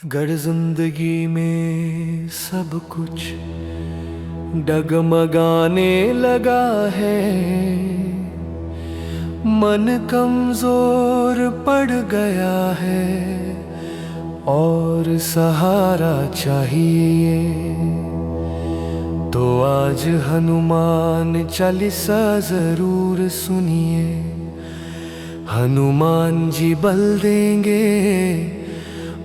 गर जिंदगी में सब कुछ डगमगाने लगा है, मन कमजोर पड़ गया है और सहारा चाहिए, तो आज हनुमान चालीसा जरूर सुनिए। हनुमान जी बल देंगे,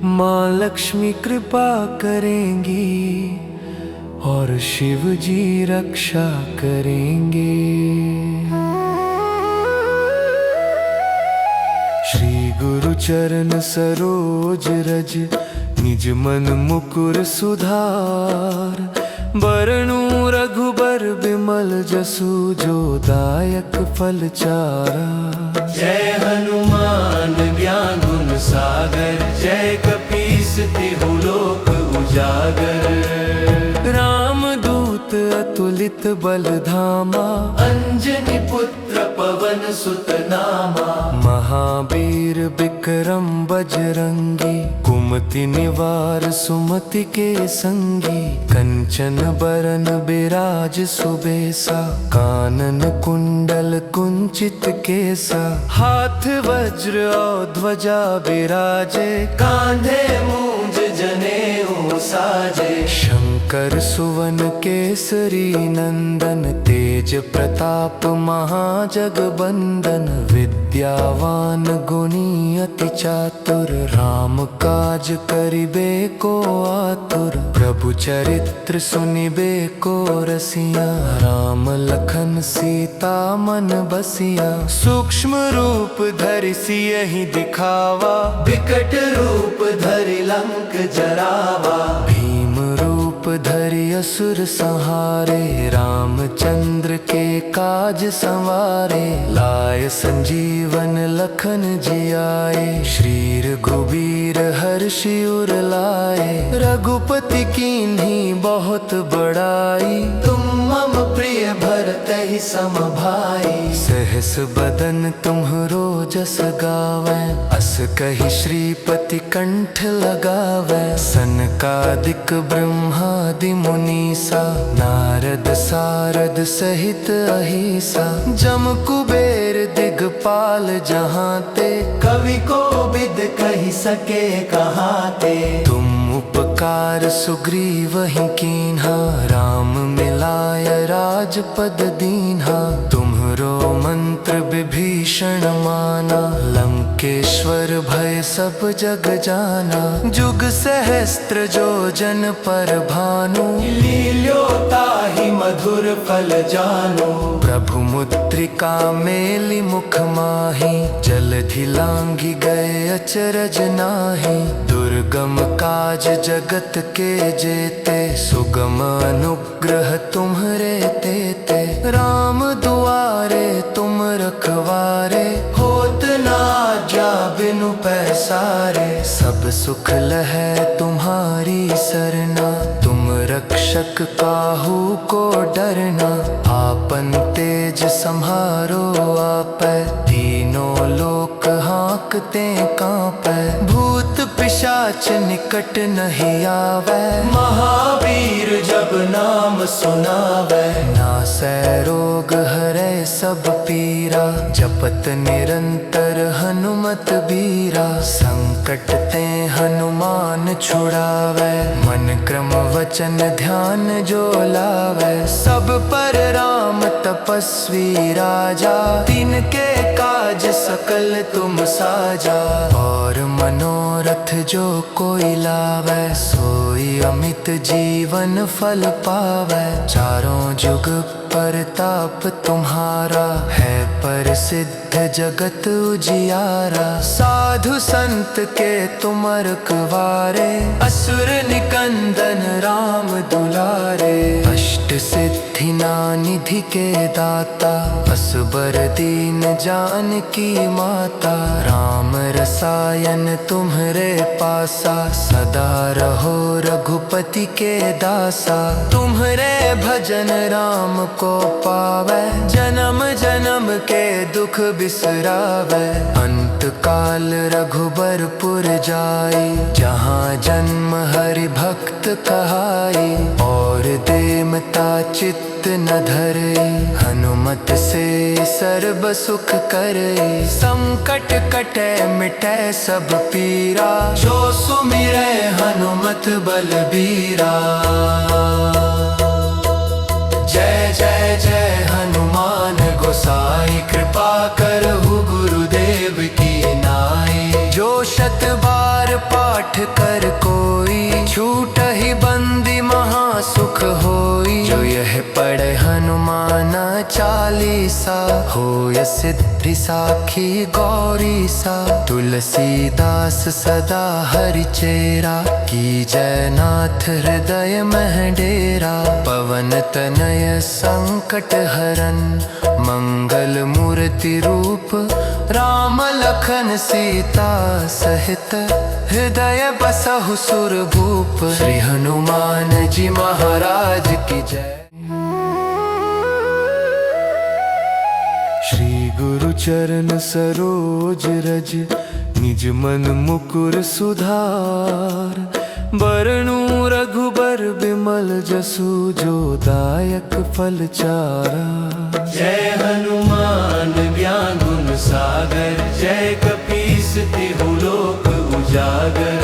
माँ लक्ष्मी कृपा करेंगी और शिव जी रक्षा करेंगे। श्री गुरु चरण सरोज रज, निज मन मुकुर सुधार। बरनु रघुबर बिमल जसु, जो दायक फल चारा। जय हनुमान ज्ञान गुण सागर, जय कपीस तिहु लोक उजागर। राम दूत अतुलित बल धामा, अंजनी पुत्र पवन सुत नामा। महावीर विक्रम बजरंगी, कुमति निवार सुमति के संगी। कंचन बरन बिराज सुबेसा, कानन कुंडल कुंचित केसा। हाथ वज्र और ध्वजा बिराजे, कांधे मूंज जनेऊ साजे। शंकर सुवन केसरी नंदन, तेज प्रताप महाजगबंदन। विद्यावान गुणी अति चातुर, राम काज करिबे को आतुर। प्रभु चरित्र सुनिबे को रसिया, राम लखन सीता मन बसिया। सूक्ष्म रूप धरि सियहि दिखावा, विकट रूप धरि लंक जरावा। भीम रूप धरि असुर संहारे, रामचंद्र के काज संवारे। लाय संजीवन लखन जियाए, श्री रघुबीर हर्षि उर लाए। रघुपति कीन्ही बहुत बड़ाई, तुम मम प्रिय भरतहि सम भाई। सहस बदन तुम्हरो जस गावै, अस कहि श्रीपति कंठ लगावै। सनकादिक ब्रह्मादि मुनीसा, नारद सारद सहित अहिसा। जम कुबेर दिगपाल जहांते, कवि कोविद कहि सके कहाते। तुम उपकार सुग्रीवहि कीन्हा, राम मिलाय राजपद दीन्हा। तुम्हरो मंत्र विभीषण माना, लंकेश्वर भय सब जग जाना। जुग सहस्त्र जो जन पर भानु, लील्योताहि मधुर फल जानु। प्रभु मुद्रिका मेलि मुख माहि, जलधि लांघि गए अचरज नाहि। दुर्गम काज जगत के जेते, सुगम अनुग्रह तुम्हरे तेते। राम दुआरे तुम रखवारे, होत न आज्ञा बिनु पैसारे। सब सुख लहै तुम्हारी सरना, तुम रक्षक काहू को डरना। आपन तेज सम्हारो आपै, तीनों लोक हाँकते कांपै। भूत पिशाच निकट नहीं आवे, महावीर जब नाम सुनावे। नासै रोग हरै सब पीरा, जपत निरंतर हनुमत बीरा। संकट ते हनुमान छुड़ावे, मन क्रम वचन ध्यान जो लावे। सब पर राम तपस्वी राजा, तिनके काज सकल तुम साजा। और मनोरथ जो कोई लावे, सोई अमित जीवन फल पावे। चारों जुग परताप तुम्हारा, है प्रसिद्ध जगत उजियारा। साधु संत के तुम रखवारे, असुर निकंदन राम दुलारे। अष्ट सिद्धि निधि के दाता, असबर दीन जानकी माता। राम रसायन तुम्हरे पासा, सदा रहो रघुपति के दासा। तुम्हरे भजन राम को पावे, जन्म जन्म के दुख बिसरावे। अंत काल रघुबर पुर जाए, जहाँ जन्म हरि भक्त कहाए। और देमता चित्त न धरे, हनुमत से सर्ब सुख करे। संकट कटे मिटे सब पीरा, जो सुमिरै हनुमत बलबीरा। जय जय जय हनुमान गोसाई, कृपा करहु गुरुदेव की नाई। जो शत बार पाठ कर कोई, छूटहि बंदी महा सुख होई। जो यह पढ़े हनुमान चालीसा, होय सिद्धि साखी गौरी सा। तुलसीदास सदा हरि चेरा, की जय नाथ हृदय मह डेरा। पवन तनय संकट हरन, मंगल मूर्ति रूप। राम लखन सीता सहित, हृदय बसहु सुरभूप। श्री हनुमान जी महाराज की जय। श्री गुरु चरण सरोज रज, निज मन मुकुर सुधार। बरनूं रघुबर बिमल जसु, जो दायक फल चारा। जय हनुमान ज्ञान गुण सागर, जय कपीस तिहु लोक उजागर।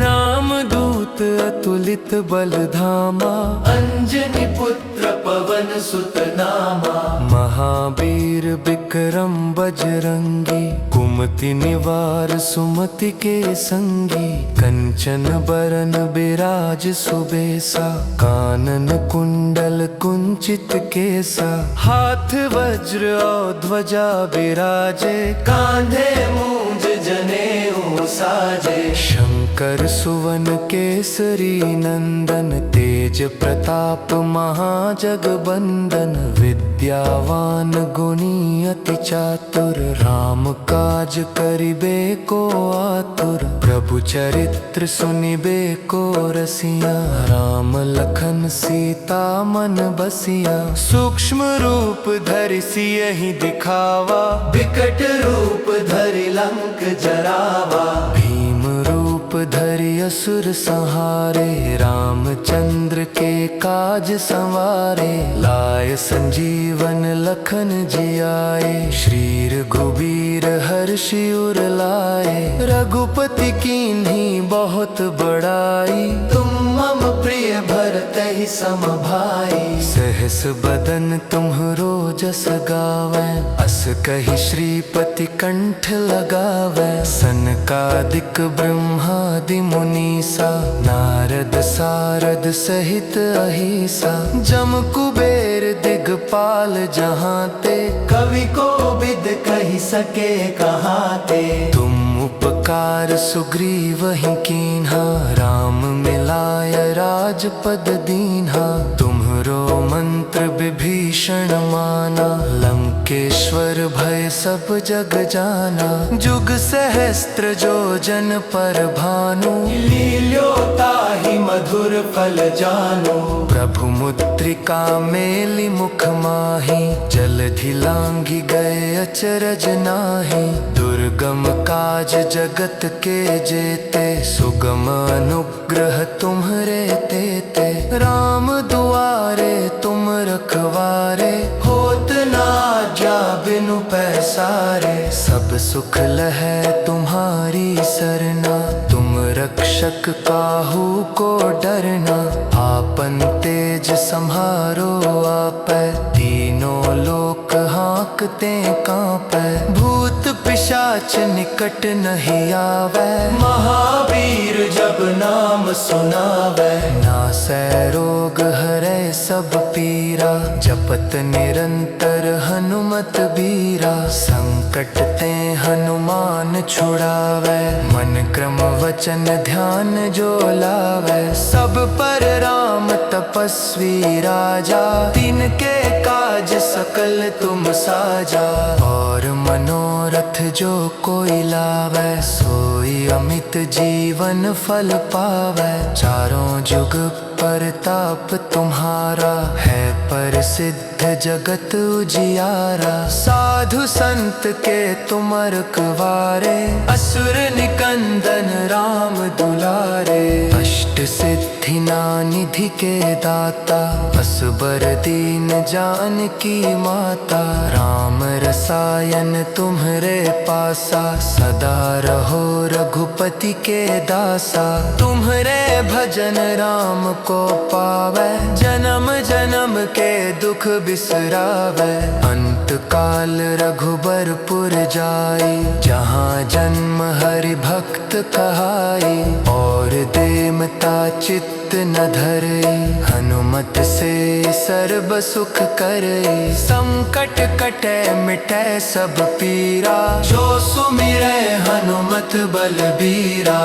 रामदूत अतुलित बल धामा, अंजनी पुत्र पवन सुत नामा। महावीर विक्रम बजरंगी, कुमति निवार सुमति के संगी। कंचन बरन बिराज सुबेसा, कानन कुंडल कुंचित केसा। हाथ वज्र और ध्वजा बिराजे, कांधे मूंज जनेऊ साजे। शंकर सुवन केसरी नंदन, तेज प्रताप महाजगबंदन। विद्यावान गुणी अति चातुर, राम काज करिबे को आतुर। प्रभु चरित्र सुनिबे को रसिया, राम लखन सीता मन बसिया। सूक्ष्म रूप धरि सियहि दिखावा, विकट रूप धरि लंक जरावा। भीम रूप धरि असुर संहारे, रामचंद्र के काज संवारे। लाय संजीवन लखन जियाए, श्री रघुबीर हर्षि उर लाए। रघुपति कीन्ही बहुत बड़ाई, तुम मम प्रिय भरतहि सम भाई। सहस बदन तुम्हरो जस गावै, अस कहि श्रीपति कंठ लगावै। सनकादिक ब्रह्मादि मुनीसा, नारद सारद सहित अहिसा। जम कुबेर दिगपाल जहांते, कवि को बिद कहि सके कहाते। तुम उपकार सुग्रीवहि कीन्हा, राम मिलाय राजपद दीन्हा। तुम्हरो मंत्र विभीषण माना, लंकेश्वर भय सब जग जाना। जुग सहस्त्र जो जन पर भानु, लील्योताहि मधुर फल जानो। प्रभु मुद्रिका मेलि मुख माहि, जलधि लांघि गए अचरज नाहि। दुर्गम काज जगत के जेते, सुगम अनुग्रह तुम्हरे तेते। राम दुआरे तुम रखवारे, होत न आज्ञा बिनु पैसारे। सब सुख लहै तुम्हारी सरना, तुम रक्षक काहू को डरना। आपन तेज सम्हारो आपै, तीनों लोक हाँकते कांपै। भूत पिशाच निकट नहीं आवे, महावीर जब नाम सुनावे। नासै रोग हरै सब पीरा, जपत निरंतर हनुमत बीरा। संकट ते हनुमान छुड़ावे, मन क्रम वचन ध्यान जो लावे। सब पर राम तपस्वी राजा, तिनके काज सकल तुम साजा। और मनोरथ नाथ जो कोई लावै, सोई अमित जीवन फल पावै। चारों जुग परताप तुम्हारा, है प्रसिद्ध जगत उजियारा। साधु संत के तुम रखवारे, असुर निकंदन राम दुलारे। अष्ट सिद्धि निधि के दाता, असबर दीन जानकी माता। राम रसायन तुम्हरे पासा, सदा रहो रघुपति के दासा। तुम्हरे भजन राम को पावै, जन्म जन्म के दुख बिसरावै। अंत काल रघुबरपुर जाई, जहाँ जन्म हरि भक्त कहाई। और देमता चित्त न धरे, हनुमत से सर्ब सुख करे। संकट कटे मिटे सब पीरा, जो सुमिरै हनुमत बलबीरा।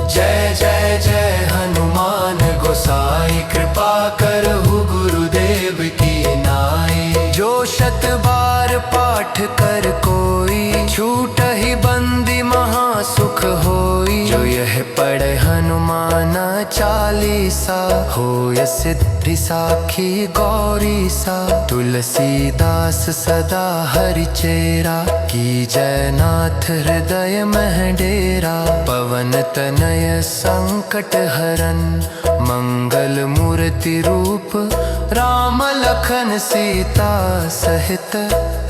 जय जय जय हनुमान गोसाई, कृपा करहु गुरुदेव की नाई। जो शत बार पाठ कर कोई, छूटहि बंदी महा सुख होई। जो यह पढ़े हनुमान चालीसा, होय सिद्धि साखी गौरी सा। तुलसीदास सदा हरि चेरा, की जय नाथ हृदय मह डेरा। पवन तनय संकट हरन, मंगल मूर्ति रूप। राम लखन सीता सहित,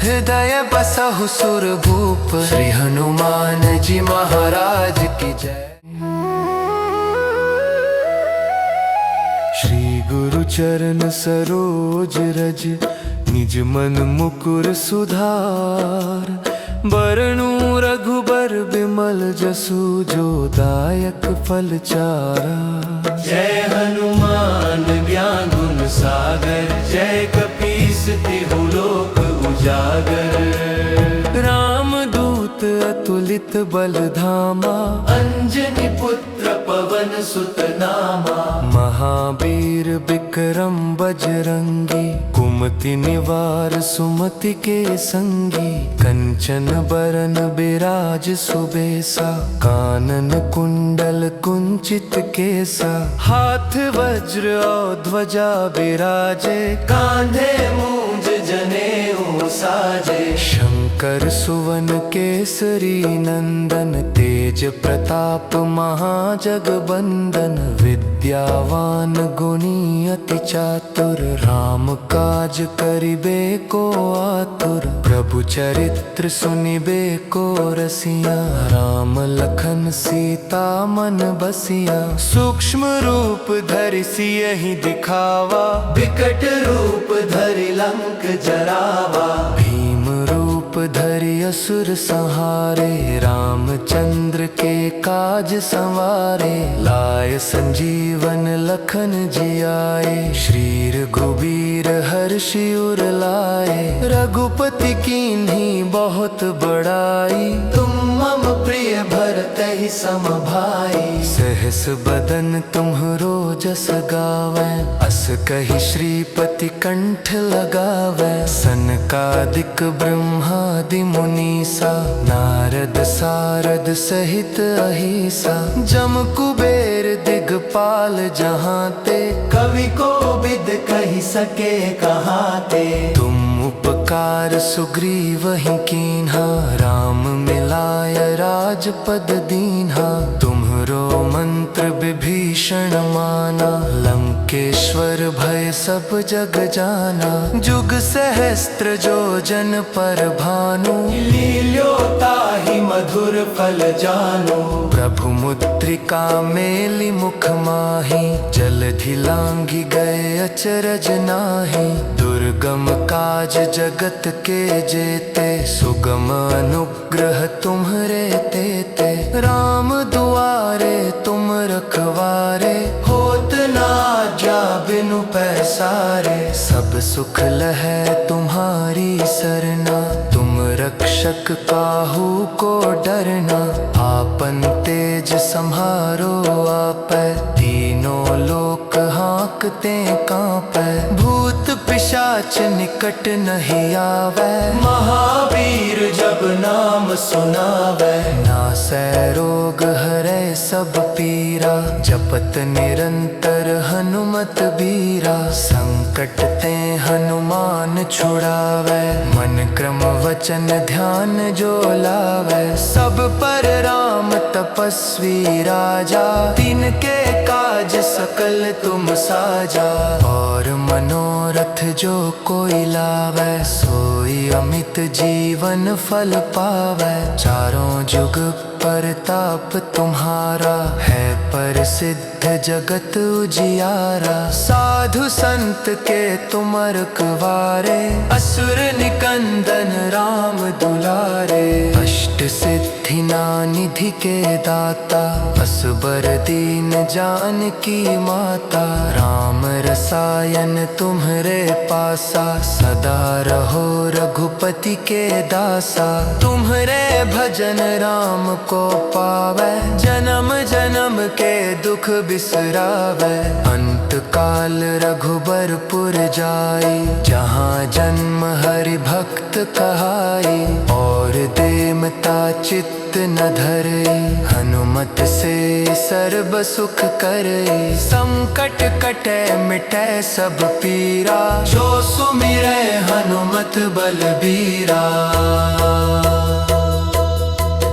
हृदय बसहु सुरभूप। श्री हनुमान जी महाराज की जय। श्री गुरु चरण सरोज रज, निज मन मुकुर सुधार। बरनु रघुबर बिमल जसु, जो दायक फल चारा। जय हनुमान ज्ञान गुण सागर, जय कपीस तिहु लोक उजागर। राम दूत अतुलित बल धामा, अंजनी पुत्र पवन सुत नामा। महावीर विक्रम बजरंगी, कुमति निवार सुमति के संगी। कंचन बरन बिराज सुबेसा, कानन कुंडल कुंचित केसा। हाथ वज्र और ध्वजा बिराजे, कांधे मूंज जनेऊ साजे। शंकर सुवन केसरी नंदन, तेज प्रताप महाजगबंदन। विद्यावान गुणी अति चातुर, राम काज करिबे को आतुर। प्रभु चरित्र सुनिबे को रसिया, राम लखन सीता मन बसिया। सूक्ष्म रूप धरि सियहि दिखावा, विकट रूप धरि लंक जरावा। भीम रूप धरि असुर संहारे, रामचंद्र के काज संवारे। लाय संजीवन लखन जियाए, श्री रघुबीर हर्षि उर लाए। रघुपति कीन्ही बहुत बड़ाई, तुम मम प्रिय भरतहि सम भाई। सहस बदन तुम्हरो जस गावै, अस कहि श्रीपति कंठ लगावै। सनकादिक ब्रह्मादि मुनीसा, नारद सारद सहित अहिसा। जम कुबेर दिगपाल जहाँते, कवि को बिद कहि सके कहाते। तुम उपकार सुग्रीवहि कीन्हा, राम मिलाय राजपद दीन्हा। तुम्हरो मंत्र विभीषण माना, लंकेश्वर भय सब जग जाना। जुग सहस्त्र जो जन पर भानु, लील्योताहि मधुर फल जानो। प्रभु मुद्रिका मेलि मुख माहि, जलधि लांघि गए अचरज नाहि। दुर्गम काज जगत के जेते, सुगम अनुग्रह तुम्हरे तेते। राम दुआरे तुम रखवारे, होत न आज्ञा बिनु पैसारे। सब सुख लहै तुम्हारी सरना, तुम रक्षक काहू को डरना। आपन तेज सम्हारो आपै, तीनों लोक हाँकते कांपै। भूत पिशाच निकट नहीं आवे, महावीर जब नाम सुनावे। नासै रोग हरै सब पीरा, जपत निरंतर हनुमत बीरा। संकट ते हनुमान छुड़ावे, मन क्रम वचन ध्यान जो लावे। सब पर राम तपस्वी राजा, तिनके काज सकल तुम साजा। और मनोरथ जो कोई लावे, सोई अमित जीवन फल पावे। चारों जुग परताप तुम्हारा, है प्रसिद्ध जगत उजियारा। साधु संत के तुम रखवारे, असुर निकंदन राम दुलारे। अष्ट सिद्धि निधि के दाता, असबर दीन जानकी माता। राम रसायन तुम्हरे पासा, सदा रहो रघुपति के दासा। तुम्हरे भजन राम को पावे, जन्म जन्म के दुख बिसरावे। अंत काल रघुबरपुर जाई, जहाँ जन्म हरि भक्त कहाई। और देमता चित्त न धरे, हनुमत से सर्व सुख करे। संकट कटे मिटे सब पीरा, जो सुमिरै हनुमत बलबीरा।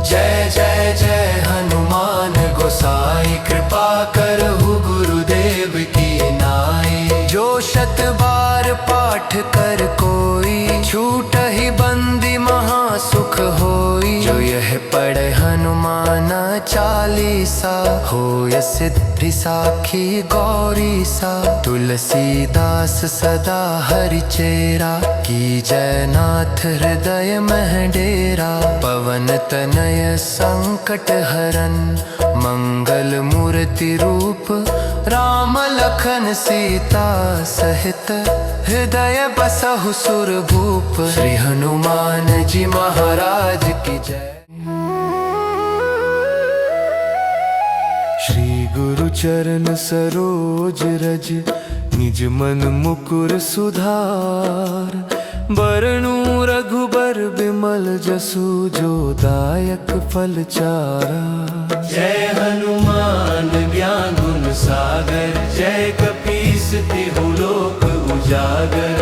जय जय जय हनुमान गोसाई, कृपा करहु गुरुदेव की नाई। जो शत बार पाठ कर कोई, छूटहि बंदी महा सुख होई। जो यह पढ़े हनुमान चालीसा, होय सिद्धि साखी गौरी सा। तुलसीदास सदा हरि चेरा, की जय नाथ हृदय मह डेरा। पवन तनय संकट हरन, मंगल मूर्ति रूप। राम लखन सीता सहित, हृदय बसहु सुर भूप। श्री हनुमान जी महाराज की जय। श्री गुरु चरण सरोज रज, निज मन मुकुर सुधार। बरनु रघुबर बिमल जसु, जो दायक फल चारा। जय हनुमान ज्ञान गुण सागर, जय कपीस तिहु लोक उजागर।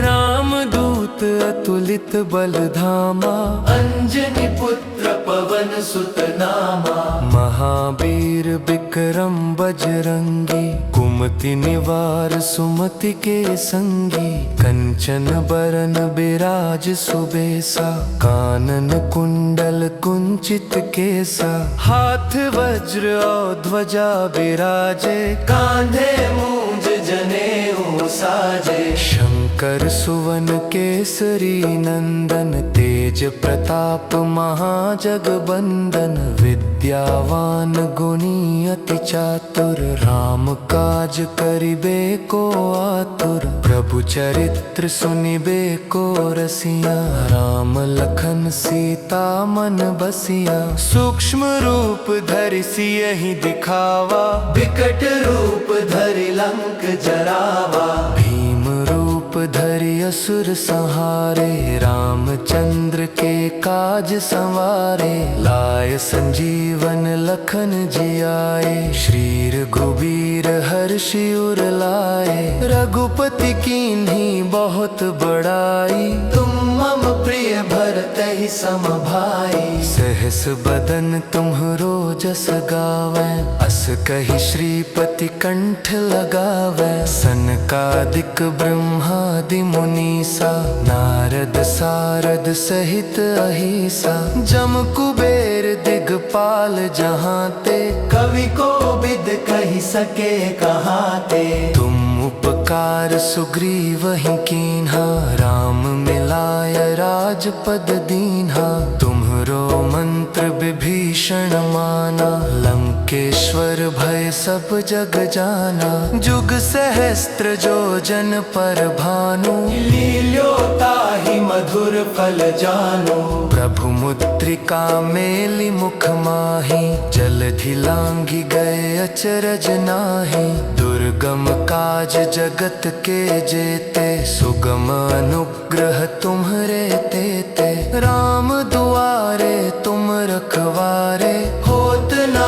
राम दूत अतुलित बल धामा, अंजनी पुत्र पवन सुत नामा। महावीर विक्रम बजरंगी, कुमति निवार सुमति के संगी। कंचन बरन बिराज सुबेसा, कानन कुंडल कुंचित केसा। हाथ वज्र और ध्वजा बिराजे, कांधे मूंज जनेऊ साजे। शंकर सुवन केसरी नंदन, तेज प्रताप महाजगबंदन। विद्यावान गुणी अति चातुर, राम काज करिबे को आतुर। प्रभु चरित्र सुनिबे को रसिया, राम लखन सीता मन बसिया। सूक्ष्म रूप धरि सियहि दिखावा, विकट रूप धरि लंक जरावा। भीम रूप धरि असुर संहारे, रामचंद्र के काज संवारे। लाय संजीवन लखन जियाए, श्री रघुबीर हर्षि उर लाए। रघुपति कीन्ही बहुत बड़ाई, तुम मम प्रिय भरतहि सम भाई। सहस बदन तुम्हरो जस गावै, अस कहि श्रीपति कंठ लगावै। सनकादिक ब्रह्मादि मुनीसा, नारद सारद सहित अहिसा। जम कुबेर दिगपाल जहाँ ते, कवि को बिद कहि सके कहाँ ते। तुम उपकार सुग्रीवहि कीन्हा, राम मिलाय राजपद दीन्हा। तुम्हरो मंत्र विभीषण माना, लंका लंकेश्वर भय सब जग जाना, जुग सहस्त्र जो जन पर भानु, लील्योता ही मधुर फल जानो। प्रभु मुद्रिका मेली मुख माही, जलधि लांघि गए अचरज नाही। दुर्गम काज जगत के जेते, सुगम अनुग्रह तुम्हरे तेते। राम दुआरे तुम रखवारे, होत ना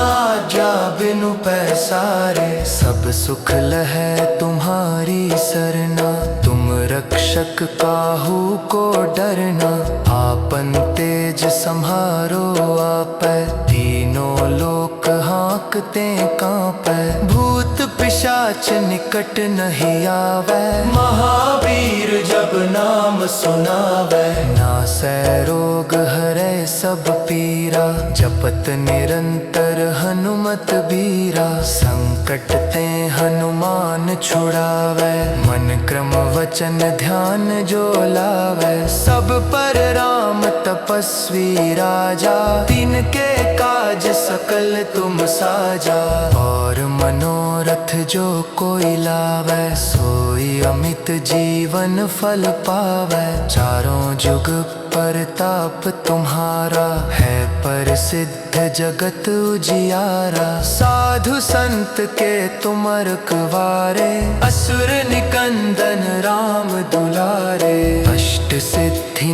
जा बिनु पैसारे। सब सुख लहै तुम्हारी सरना, तुम रक्षक काहू को डरना। आपन तेज सम्हारो आपै, तीनों लोक हाँकते कांपै। भूत पिशाच निकट नहीं आवे, महावीर जब नाम सुनावे। नासै रोग हरै सब पीरा, जपत निरंतर हनुमत बीरा। संकट ते हनुमान छुड़ावे, मन क्रम वचन ध्यान जो लावे। सब पर राम तपस्वी राजा, तिनके काज सकल तुम साजा। और मनोरथ जो कोई लावे, सोई अमित जीवन फल पावे। चारों जुग परताप तुम्हारा, है प्रसिद्ध जगत उजियारा। साधु संत के तुम रखवारे, असुर निकंदन राम दुलारे। अष्ट सिद्धि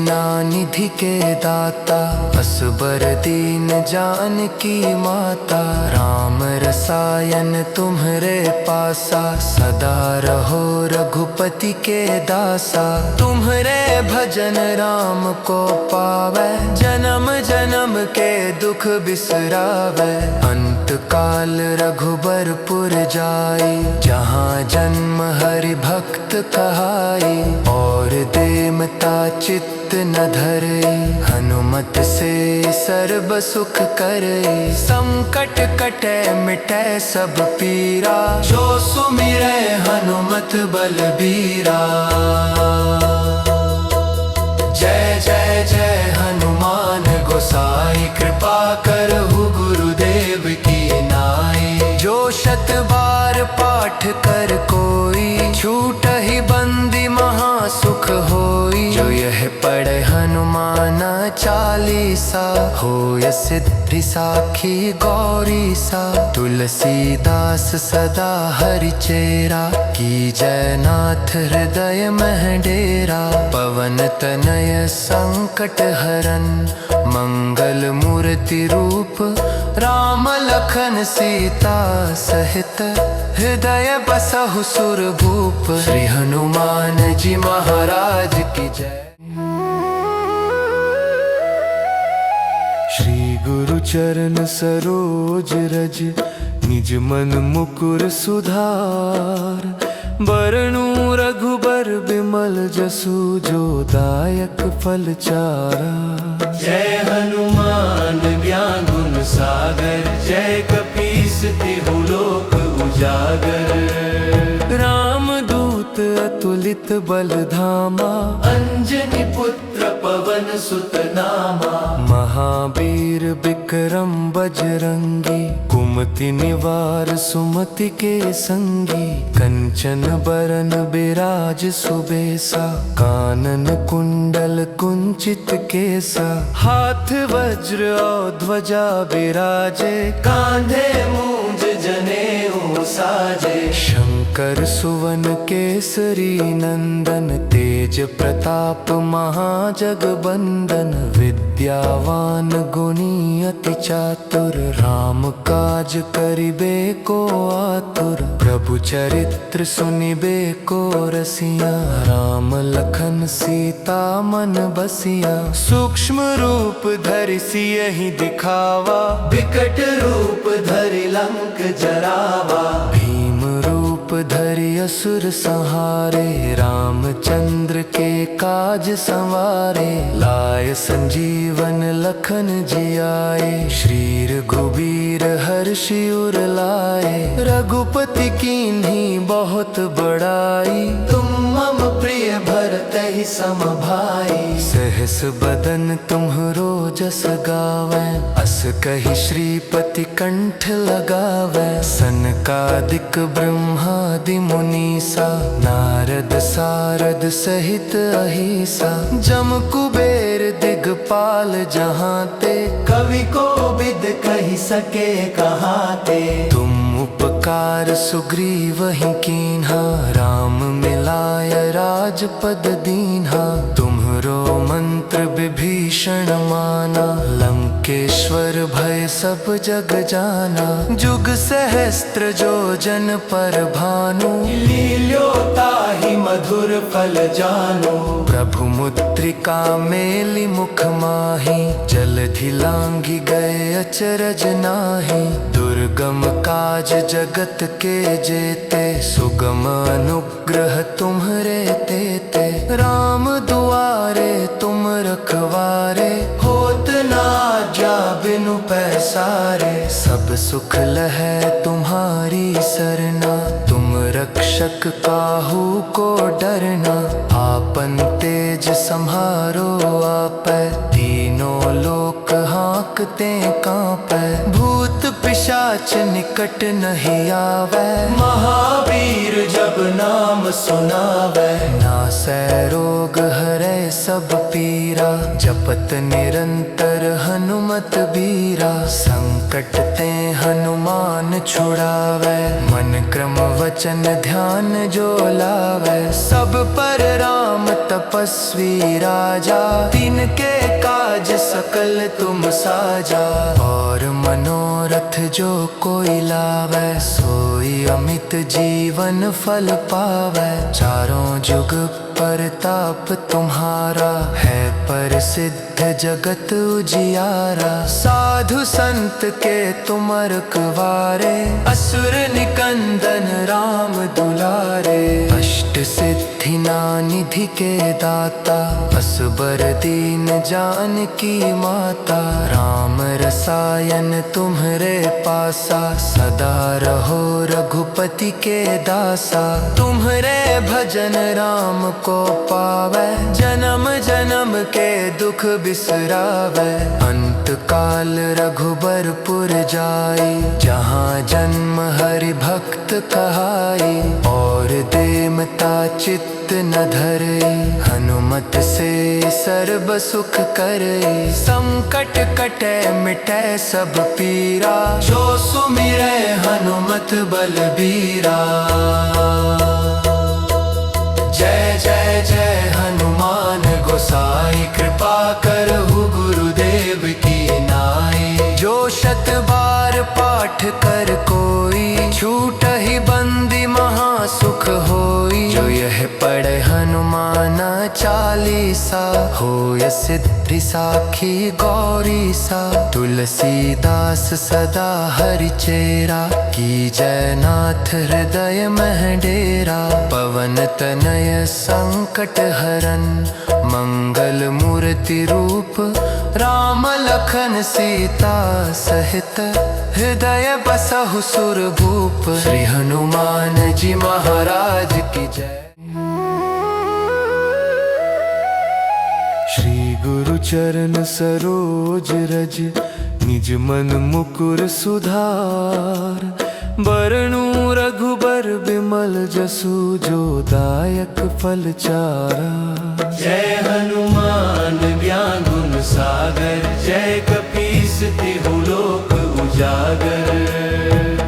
निधि के दाता, असबर दीन जानकी माता। राम रसायन तुम्हरे पासा, सदा रहो रघुपति के दासा। तुम्हरे भजन राम को पावे, जन्म जन्म के दुख बिसरावे। अंत काल रघुबरपुर जाई, जहाँ जन्म हरि भक्त कहाई। और देमता चित्त न धरे, हनुमत से सर्व सुख करे। संकट कटे मिटे सब पीरा, जो सुमिरै हनुमत बलबीरा। जय जय जय हनुमान गोसाई, कृपा करहु गुरुदेव की नाई। जो शत बार पाठ कर कोई, छूटहि बंदी महा सुख होई। जो यह पढ़े हनुमान चालीसा, होय सिद्धि साखी गौरी सा। तुलसीदास सदा हरि चेरा, की जय नाथ हृदय मह डेरा। पवन तनय संकट हरन, मंगल मूर्ति रूप। राम लखन सीता सहित, हृदय बसहु सुरभूप। श्री हनुमान जी महाराज की जय। श्री गुरु चरण सरोज रज, निज मन मुकुर सुधार। बरनु रघुबर बिमल जसु, जो दायक फल चारा। जय हनुमान ज्ञान गुण सागर, जय कपीस तिहु लोक उजागर। राम दूत अतुलित बल धामा, अंजनी पुत्र पवन सुत नामा। महावीर विक्रम बजरंगी, कुमति निवार सुमति के संगी। कंचन बरन बिराज सुबेसा, कानन कुंडल कुंचित केसा। हाथ वज्र और ध्वजा बिराजे, कांधे मूंज जनेऊ साजे। शंकर सुवन केसरी नंदन, तेज प्रताप महाजगबंदन। विद्यावान गुणी अति चातुर, राम काज करिबे को आतुर। प्रभु चरित्र सुनिबे को रसिया, राम लखन सीता मन बसिया। सूक्ष्म रूप धरि सियहि दिखावा, विकट रूप धरि लंक जरावा। भीम रूप धरि असुर संहारे, रामचंद्र के काज संवारे। लाय संजीवन लखन जियाए, श्री रघुबीर हर्षि उर लाए। रघुपति कीन्ही बहुत बड़ाई, तुम मम प्रिय भरत तहि सम भाई। सहस बदन तुम्हरो जस गावे, अस कहि श्रीपति कंठ लगावे। सनकादिक ब्रह्मादि मुनीसा, नारद सारद सहित अहिसा। जम कुबेर दिगपाल जहाँ ते, कवि को विद कहि सके कहाते। तुम उपकार सुग्रीवहि कीन्हा, राम मिलाय राजपद दीन्हा। तुम्हरो मंत्र विभीषण माना, लंकेश्वर भय सब जग जाना। जुग सहस्त्र जो जन पर भानु, लील्यो ताहि मधुर फल जानो। प्रभु मुद्रिका मेलि मुख माहि, जलधि लांघि गए अचरज नाहि। दुर्गम काज जगत के जेते, सुगम अनुग्रह तुम्हरे तेते। राम दुआरे तुम रखवारे, होत न आज्ञा बिनु पैसारे। सब सुख लहै तुम्हारी सरना, तुम रक्षक काहू को डरना। आपन तेज सम्हारो आपै, तीनों लोक हाँकते कांपै। भूत पिशाच निकट नहीं आवे, महावीर जब नाम सुनावे। नासै रोग हरै सब पीरा, जपत निरंतर हनुमत बीरा। संकट ते हनुमान छुड़ावे, मन क्रम वचन ध्यान जो लावे। सब पर राम तपस्वी राजा, तिनके काज सकल तुम साजा। और मनोरथ जो कोई लावे, सोई अमित जीवन फल पावे। चारों जुग परताप तुम्हारा, है प्रसिद्ध जगत उजियारा। साधु संत के तुम रखवारे, असुर निकंदन राम दुलारे। अष्ट सिद्धि नानिधि के दाता, असबर दीन जानकी माता। राम रसायन तुम्हरे पासा, सदा रहो रघुपति के दासा। तुम्हरे भजन राम को पावे, जन्म जन्म के दुख बिसरावे। अंत काल रघुबरपुर जाई, जहाँ जन्म हरि भक्त कहाई। और देमता चित्त न धरे, हनुमत से सर्व सुख करे। संकट कटे मिटे सब पीरा, जो सुमिरै हनुमत बलबीरा। जय जय जय हनुमान गोसाई, कृपा करहु गुरुदेव की नाई। जो शत बार पाठ कर कोई, छूटहि बंदी महा सुख होई। जो यह पढ़े हनुमान चालीसा, होय सिद्धि साखी गौरीसा। तुलसीदास सदा हरि चेरा, की जयनाथ हृदय मह डेरा। पवन तनय संकट हरन, मंगल मूर्ति रूप। राम लखन सीता सहित, हृदय बसहु सुरभूप। श्री हनुमान जी महाराज की जय। श्री गुरु चरण सरोज रज, निज मन मुकुर सुधार। बरनूं रघुबर बिमल जसु, जो दायक फल चारा। जय हनुमान ज्ञान गुण सागर, जय कपीस तिहु लोक उजागर।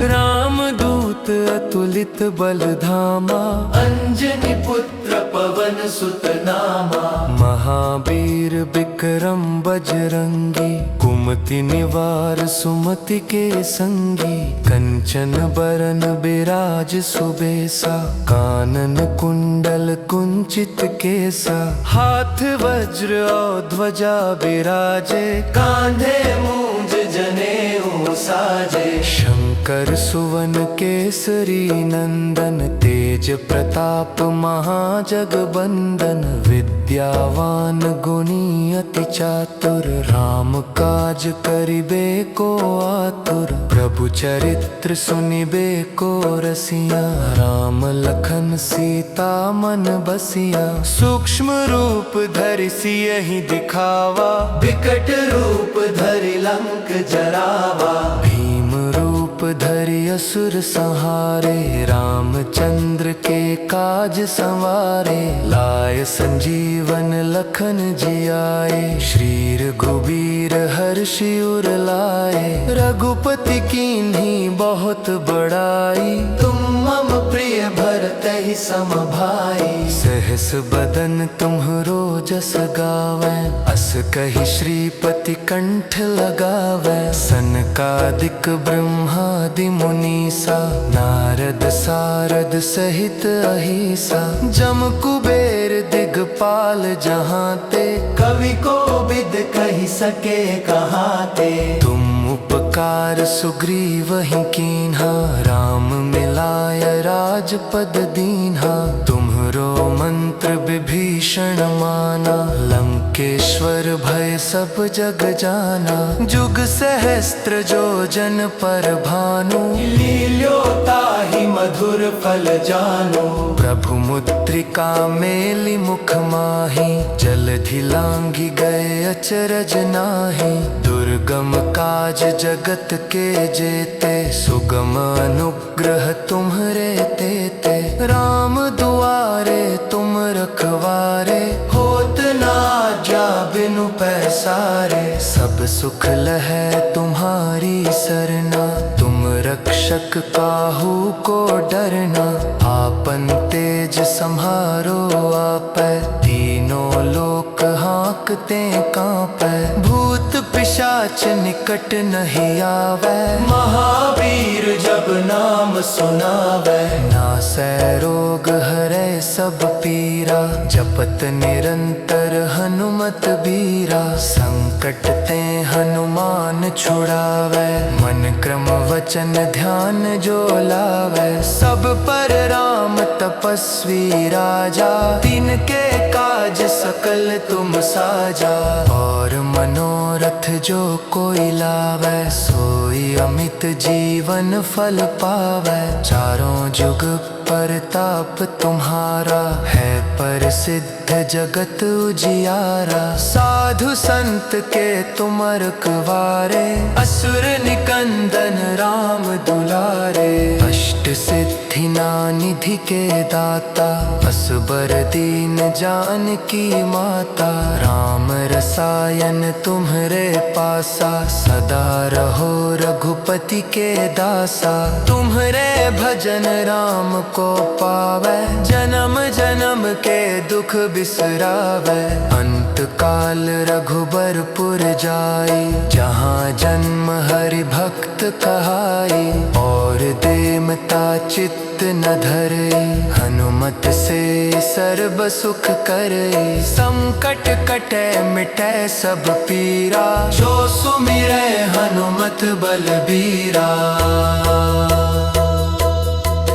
राम दूत अतुलित बल धामा, अंजनी पुत्र पवन सुत नामा। महावीर विक्रम बजरंगी, कुमति निवार सुमति के संगी। कंचन बरन बिराज सुबेसा, कानन कुंडल कुंचित केसा। हाथ वज्र और ध्वजा बिराजे, कांधे मूंज जनेऊ साजे। शंकर सुवन केसरी नंदन, तेज प्रताप महाजगबंदन। विद्यावान गुणी अति चातुर, राम काज करिबे को आतुर। प्रभु चरित्र सुनिबे को रसिया, राम लखन सीता मन बसिया। सूक्ष्म रूप धरि सियहि दिखावा, विकट रूप धरि लंक जरावा। भीम रूप धरि असुर संहारे, रामचंद्र के काज संवारे। लाय संजीवन लखन जियाए, श्री रघुबीर हर्षि उर लाए। रघुपति कीन्ही बहुत बड़ाई, तुम मम प्रिय भरतहि सम भाई। सहस बदन तुम्हरो जस गावै, अस कहि श्रीपति कंठ लगावै। सनकादिक ब्रह्मादि मुनीसा, नारद सारद सहित अहिसा। जम कुबेर दिगपाल जहांते, कवि कोविद कहि सके कहाते। तुम उपकार सुग्रीवहि कीन्हा, राम मिलाय राजपद दीन्हा। तुम्हरो मंत्र विभीषण माना, लंकेश्वर भय सब जग जाना। जुग सहस्त्र जो जन पर भानु, लील्योताहि मधुर फल जानो। प्रभु मुद्रिका मेलि मुख माहि, जलधि लांघि गए अचरज नाहि। दुर्गम काज जगत के जेते, सुगम अनुग्रह तुम्हरे तेते। राम दुआरे तुम रखवारे, होत न आज्ञा बिनु पैसारे। सब सुख लहै तुम्हारी सरना, तुम रक्षक काहू को डरना। आपन तेज सम्हारो आपै, तीनों लोक हाँकते कांपै। भूत पिशाच निकट नहीं आवे, महावीर जब नाम सुनावे। नासै रोग हरै सब पीरा, जपत निरंतर हनुमत बीरा। संकट ते हनुमान छुड़ावे, मन क्रम वचन ध्यान जो लावे। सब पर राम तपस्वी राजा, तिनके काज सकल तुम साजा। और मनोरथ जो कोई लावे, सोई अमित जीवन फल पावे। चारों जुग परताप तुम्हारा, है प्रसिद्ध जगत उजियारा। साधु संत के तुम रखवारे, असुर निकंदन राम दुलारे। अष्ट सिद्धि निधि के दाता, असबर दीन जानकी माता। राम रसायन तुम्हरे पासा, सदा रहो रघुपति के दासा। तुम्हरे भजन राम को पावे, जन्म जन्म के दुख बिसरावे। अंत काल रघुबरपुर जाई, जहाँ जन्म हरि भक्त कहाई। और देमता चित्त न धरे, हनुमत से सर्व सुख करे। संकट कटे मिटे सब पीरा, जो सुमिरै हनुमत बलबीरा।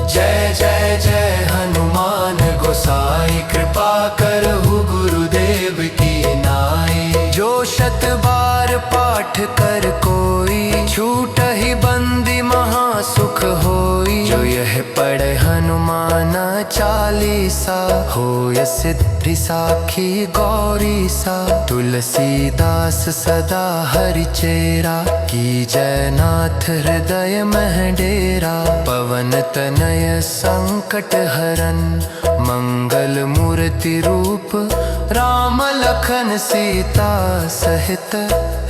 जय जय जय हनुमान गोसाई, कृपा करहु गुरुदेव की नाई। जो शत बार पाठ कर कोई, छूटहि बंदी महा सुख होई। जो यह पढ़े हनुमान चालीसा, होय सिद्धि साखी गौरीसा। तुलसीदास सदा हरि चेरा, की जय नाथ हृदय मह डेरा। पवन तनय संकट हरन, मंगल मूर्ति रूप। राम लखन सीता सहित,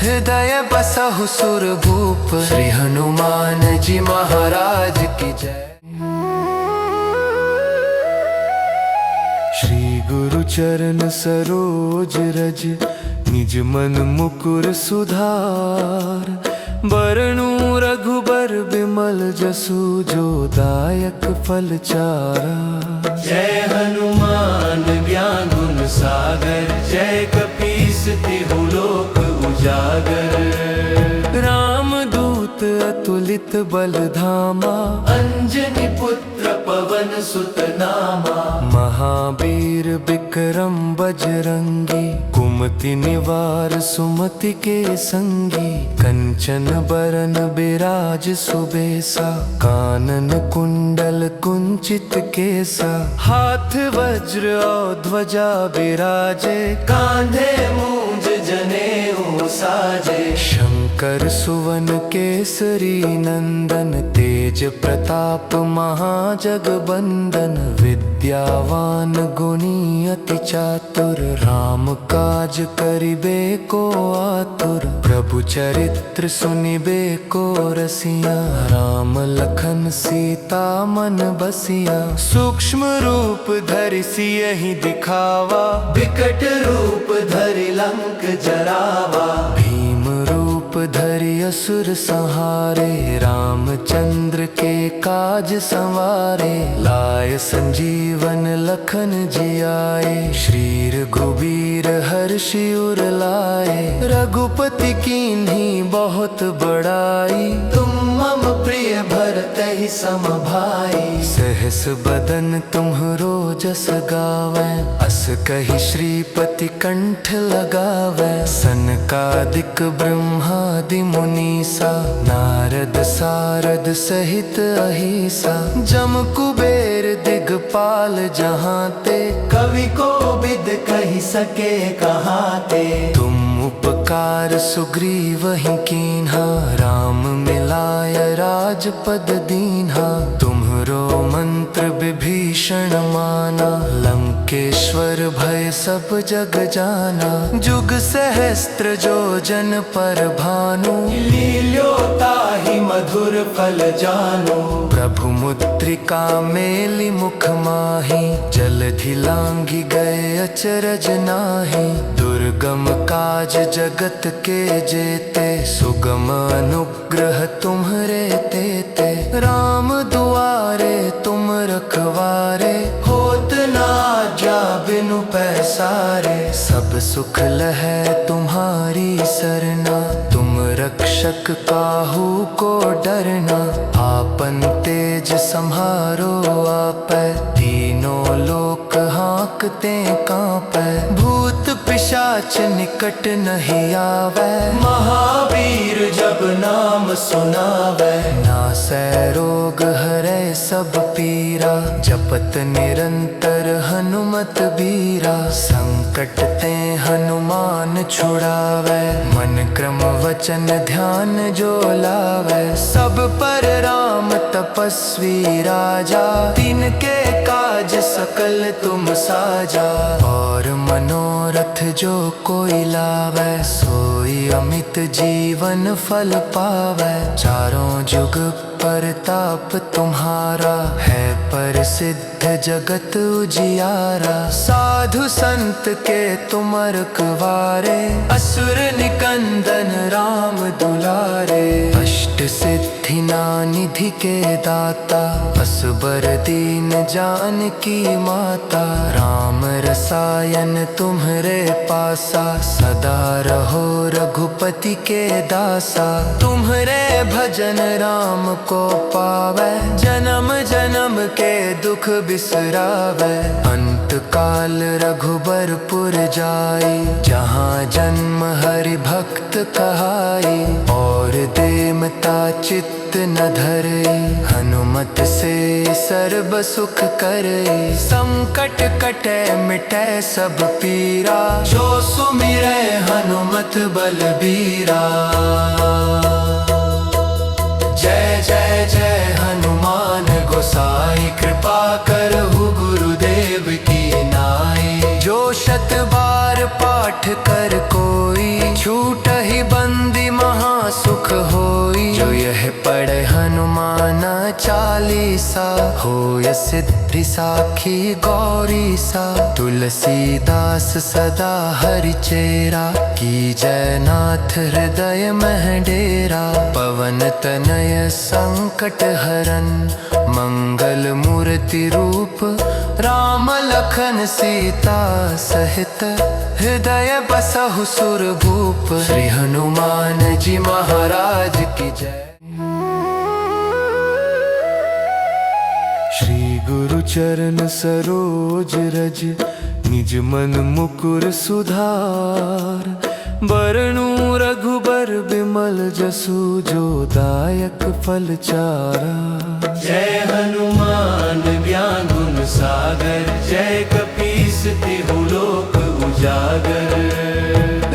हृदय बसहु सुरभूप। श्री हनुमान जी महाराज की जय। श्री गुरु चरण सरोज रज, निज मन मुकुर सुधार। बरनूं रघुबर बिमल जसु, जो दायक फल चारा। जय हनुमान ज्ञान गुण सागर, जय कपीस तिहु लोक उजागर। राम दूत अतुलित बलधामा, अंजनी पुत्र पवन सुत नामा। महावीर विक्रम बजरंगी, कुमति निवार सुमति के संगी। कंचन बरन बिराज सुबेसा, कानन कुंडल कुंचित केसा। हाथ वज्र और ध्वजा बिराजे, कांधे मूंज जनेऊ साजे। शंकर सुवन केसरी नंदन, तेज प्रताप महाजगबंदन। विद्यावान गुणी अति चातुर, राम काज करिबे को आतुर। प्रभु चरित्र सुनिबे को रसिया, राम लखन सीता मन बसिया। सूक्ष्म रूप धरि सियहि दिखावा, विकट रूप धरि लंक जरावा। भीम रूप धरि असुर संहारे, रामचंद्र के काज संवारे। लाय संजीवन लखन जियाए, श्री रघुबीर हर्षि उर लाए। रघुपति कीन्ही बहुत बड़ाई, तुम मम प्रिय भरतहि सम भाई। सहस बदन तुम्हरो जस गावै, अस कहि श्रीपति कंठ लगावै। सनकादिक ब्रह्मादि मुनीसा, नारद सारद सहित अहिसा। जम कुबेर दिगपाल जहांते, कवि को विद कहि सके कहाते। तुम उपकार सुग्रीवहि कीन्हा, राम मिलाय राजपद दीन्हा। तुम्हरो मंत्र विभीषण माना, लंकेश्वर भय सब जग जाना। जुग सहस्त्र जो जन पर भानु, लील्योताहि मधुर फल जानो। प्रभु मुद्रिका मेलि मुख माहि, जलधि लांघि गए अचरज नाहि। दुर्गम काज जगत के जेते, सुगम अनुग्रह तुम्हरे तेते। राम दुआरे तुम रखवारे, होत न आज्ञा बिनु पैसारे। सब सुख लहै तुम्हारी सरना, तुम रक्षक काहू को डरना। आपन तेज सम्हारो आपै, तीनों लोक हाँकते कांपै। भूत पिशाच निकट नहीं आवे, महावीर जब नाम सुनावै। नासै रोग हरै सब पीरा, जपत निरंतर हनुमत बीरा। संकट ते हनुमान छुड़ावै, मन क्रम वचन ध्यान जो लावै। सब पर राम तपस्वी राजा, तिनके काज सकल तुम साजा। और मनोरथ जो कोई लावै, सोई अमित जीवन फल पावै। चारों जुग परताप तुम्हारा, है प्रसिद्ध जगत उजियारा। साधु संत के तुम रखवारे, असुर निकंदन राम दुलारे। अष्ट सिद्धि निधि के दाता, असबर दीन जानकी माता। राम रसायन तुम्हरे पासा, सदा रहो रघुपति के दासा। तुम्हरे भजन राम को पावै, जन्म जन्म के दुख बिसरावै। अंत काल रघुबरपुर जाई, जहाँ जन्म हरि भक्त कहाई। और देमता चित्त न धरे, हनुमत से सर्ब सुख करे। संकट कटे मिटे सब पीरा, जो सुमिरै हनुमत बलबीरा। जय जय जय हनुमान गोसाई, कृपा करहु गुरुदेव की नाई। जो शत बार पाठ कर कोई, छूटहि बंदी महा सुख होई। जो यह पढ़े हनुमान चालीसा, होय सिद्धि साखी गौरीसा। तुलसीदास सदा हरि चेरा, की जय नाथ हृदय मह डेरा। पवन तनय संकट हरन, मंगल मूर्ति रूप। राम लखन सीता सहित, हृदय बसहु सुरभूप। श्री हनुमान जी महाराज की जय। गुरु चरण सरोज रज, निज मन मुकुर सुधार। बरनु रघुबर बिमल जसु, जो दायक फल चारा। जय हनुमान ज्ञान गुण सागर, जय कपीस तिहु लोक उजागर।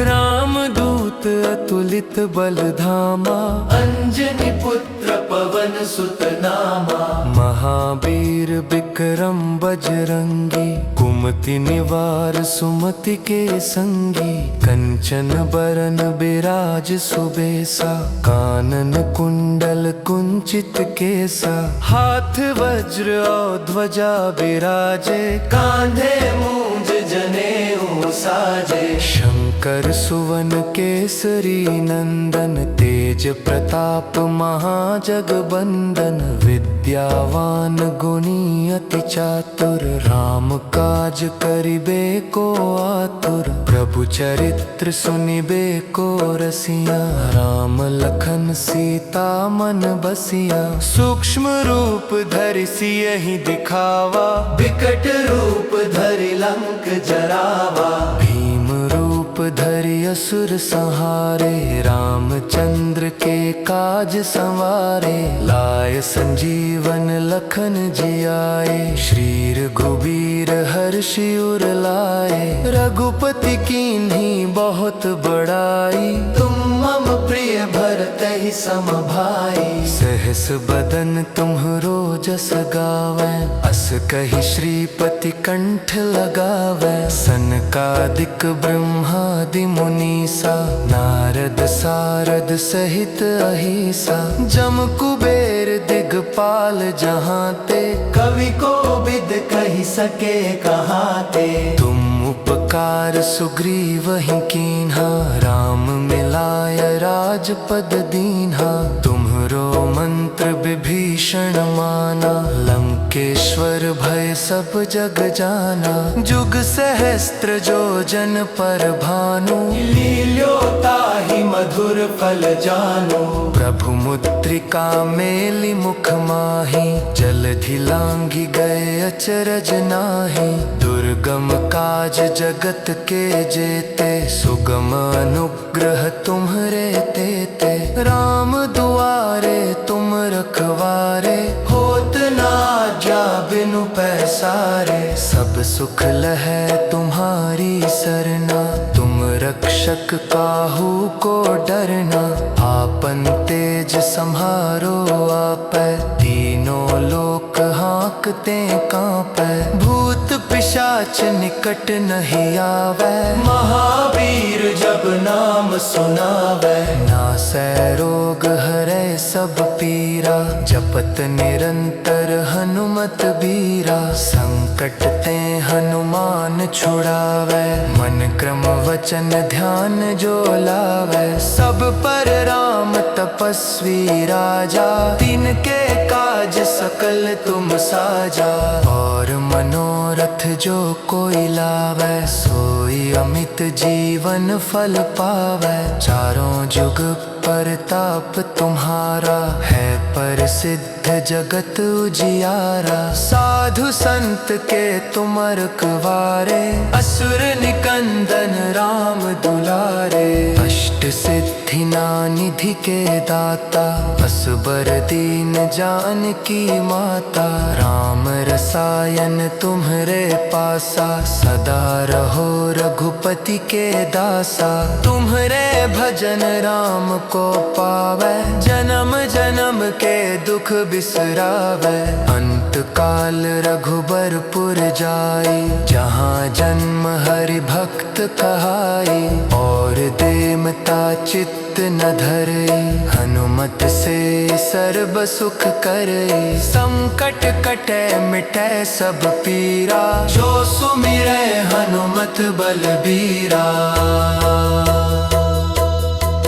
रामदूत अतुलित बल धामा, अंजनी पुत्र पवन सुत नामा। महावीर विक्रम बजरंगी, कुमति निवार सुमति के संगी। कंचन बरन बिराज सुबेसा, कानन कुंडल कुंचित केसा। हाथ वज्र और ध्वजा बिराजे, कांधे मूंज जनेऊ साजे। शंकर सुवन केसरी नंदन, तेज प्रताप महाजगबंदन। विद्यावान गुणी अति चातुर, राम काज करिबे को आतुर। प्रभु चरित्र सुनिबे को रसिया, राम लखन सीता मन बसिया। सूक्ष्म रूप धरि सियहि दिखावा, विकट रूप धरि लंक जरावा। भीम रूप धरि असुर संहारे, रामचंद्र के काज संवारे। लाय संजीवन लखन जियाए, श्री रघुबीर हर्षि उर लाए। रघुपति कीन्ही बहुत बड़ाई, तुम मम प्रिय भरतहि सम भाई। सहस बदन तुम्हरो जस गावै, अस कहि श्रीपति कंठ लगावै। सनकादिक ब्रह्मादि मुनीसा, नारद सारद सहित अहिसा। जम कुबेर दिगपाल जहांते, कवि को बिद कहि सके कहाते। तुम उपकार सुग्रीवहि कीन्हा, राम मिलाय राजपद दीन्हा। तुम्हरो मंत्र विभीषण माना, लंकेश्वर भय सब जग जाना। जुग सहस्त्र जो जन पर भानु, लील्योताहि मधुर फल जानो। प्रभु मुद्रिका मेलि मुख माहि, जलधि लांघि गए अचरज नाहि। दुर्गम काज जगत के जेते, सुगम अनुग्रह तुम्हरे तेते। राम दुआरे तुम रखवारे, होत न आज्ञा बिनु पैसारे। सब सुख लहै तुम्हारी सरना, तुम रक्षक काहू को डरना। आपन तेज सम्हारो आपै, तीनों लोक हाँकते कांपै। भूत पिशाच निकट नहीं आवे, महावीर जब नाम सुनावे। नासै रोग हरै सब पीरा, जपत निरंतर हनुमत बीरा। संकट ते हनुमान छुड़ावे, मन क्रम वचन ध्यान जो लावे। सब पर राम तपस्वी राजा, तिनके काज सकल तुम साजा। और मनोरथ जो कोई लावे, सोई अमित जीवन फल पावे। चारों जुग परताप तुम्हारा, है प्रसिद्ध जगत उजियारा। साधु संत के तुम रखवारे, असुर निकंदन राम दुलारे। अष्ट सिद्धि निधि के दाता, असबर दीन जानकी माता। राम रसायन तुम्हरे पासा, सदा रहो रघुपति के दासा। तुम्हरे भजन राम को पावे, जन्म जन्म के दुख बिसरावे। अंत काल रघुबरपुर जाई, जहाँ जन्म हरि भक्त कहाई। और देमता चित्त न धरई, हनुमत से सर्ब सुख करई। संकट कटे मिटै सब पीरा, जो सुमिरै हनुमत बलबीरा।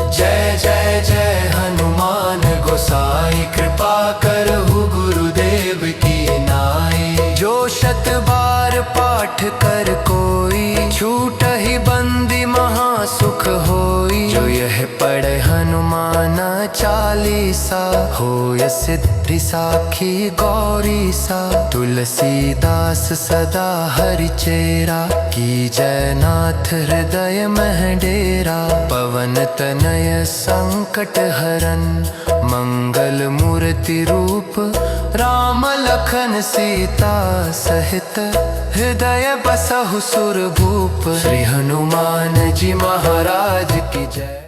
जय जय जय हनुमान गोसाई, कृपा करहु गुरुदेव की नाई। जो शत बार पाठ कर कोई, छूटहि बंदी महासुख होई। जो यह पढ़े हनुमान चालीसा, होय सिद्धि साखी गौरी सा, तुलसीदास सदा हरि चेरा, की जयनाथ हृदय मह डेरा। पवन तनय संकट हरन, मंगल मूर्ति रूप, राम लखन सीता सहित, हृदय बसहु सुर भूप। श्री हनुमान जी महाराज की जय।